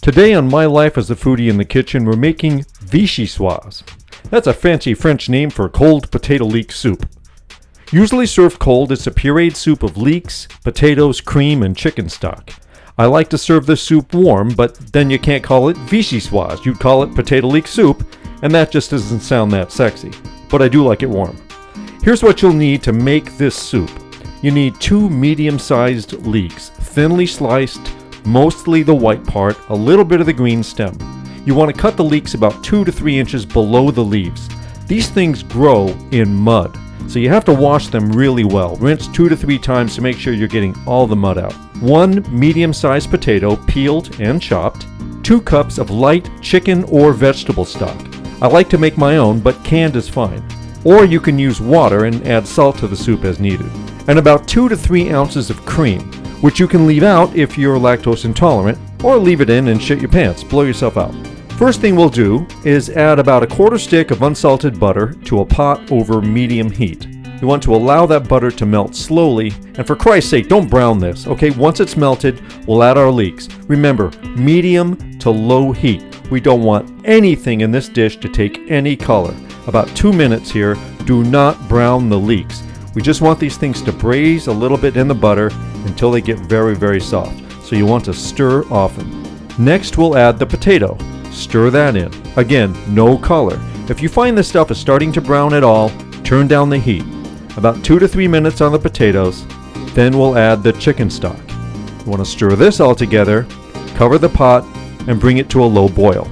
Today on My Life as a Foodie in the Kitchen, we're making vichyssoise. That's a fancy French name for cold potato leek soup. Usually served cold, it's a pureed soup of leeks, potatoes, cream, and chicken stock. I like to serve this soup warm, but then you can't call it vichyssoise. You'd call it potato leek soup, and that just doesn't sound that sexy. But I do like it warm. Here's what you'll need to make this soup. You need 2 medium-sized leeks, thinly sliced, mostly the white part, a little bit of the green stem. You want to cut the leeks about 2 to 3 inches below the leaves. These things grow in mud, so you have to wash them really well. Rinse 2 to 3 times to make sure you're getting all the mud out. 1 medium-sized potato, peeled and chopped. 2 cups of light chicken or vegetable stock. I like to make my own, but canned is fine. Or you can use water and add salt to the soup as needed. And about 2 to 3 ounces of cream, which you can leave out if you're lactose intolerant, or leave it in and shit your pants, blow yourself out. First thing we'll do is add about a 1/4 stick of unsalted butter to a pot over medium heat. You want to allow that butter to melt slowly, and for Christ's sake, don't brown this, okay? Once it's melted, we'll add our leeks. Remember, medium to low heat. We don't want anything in this dish to take any color. About 2 minutes here, do not brown the leeks. We just want these things to braise a little bit in the butter until they get very, very soft. So you want to stir often. Next, we'll add the potato. Stir that in. Again, no color. If you find this stuff is starting to brown at all, turn down the heat. About 2 to 3 minutes on the potatoes. Then we'll add the chicken stock. You want to stir this all together, cover the pot, and bring it to a low boil.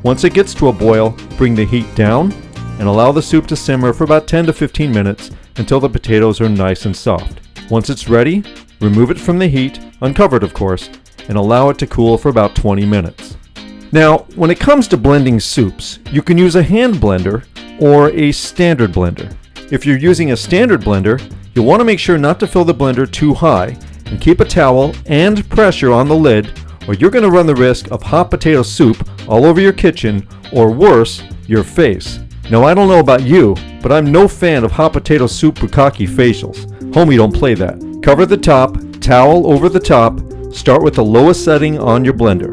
Once it gets to a boil, bring the heat down and allow the soup to simmer for about 10 to 15 minutes until the potatoes are nice and soft. Once it's ready, remove it from the heat, uncovered of course, and allow it to cool for about 20 minutes. Now, when it comes to blending soups, you can use a hand blender or a standard blender. If you're using a standard blender, you'll want to make sure not to fill the blender too high and keep a towel and pressure on the lid, or you're going to run the risk of hot potato soup all over your kitchen, or worse, your face. Now, I don't know about you, but I'm no fan of hot potato soup bukkake facials. Homie, don't play that. Cover the top, towel over the top, start with the lowest setting on your blender.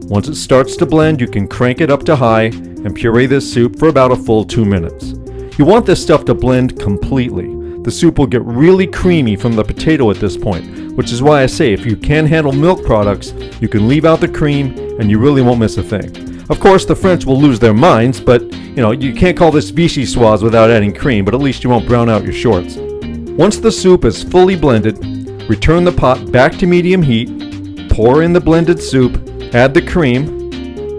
Once it starts to blend, you can crank it up to high and puree this soup for about a full 2 minutes. You want this stuff to blend completely. The soup will get really creamy from the potato at this point, which is why I say if you can handle milk products, you can leave out the cream and you really won't miss a thing. Of course, the French will lose their minds, but you can't call this vichyssoise without adding cream, but at least you won't brown out your shorts. Once the soup is fully blended, return the pot back to medium heat, pour in the blended soup, add the cream,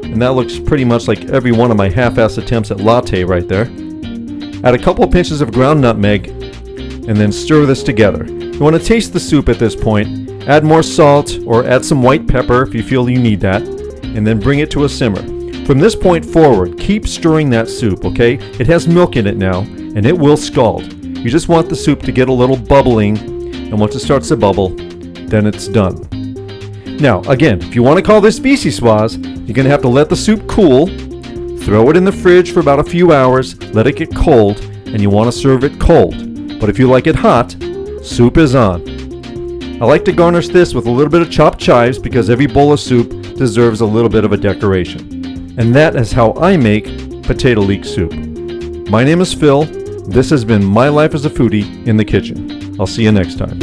and that looks pretty much like every one of my half-ass attempts at latte right there. Add a couple of pinches of ground nutmeg, and then stir this together. You want to taste the soup at this point, add more salt or add some white pepper if you feel you need that, and then bring it to a simmer. From this point forward, keep stirring that soup, okay? It has milk in it now, and it will scald. You just want the soup to get a little bubbling, and once it starts to bubble, then it's done. Now, again, if you want to call this vichyssoise, you're going to have to let the soup cool, throw it in the fridge for about a few hours, let it get cold, and you want to serve it cold. But if you like it hot, soup is on. I like to garnish this with a little bit of chopped chives because every bowl of soup deserves a little bit of a decoration. And that is how I make potato leek soup. My name is Phil. This has been My Life as a Foodie in the Kitchen. I'll see you next time.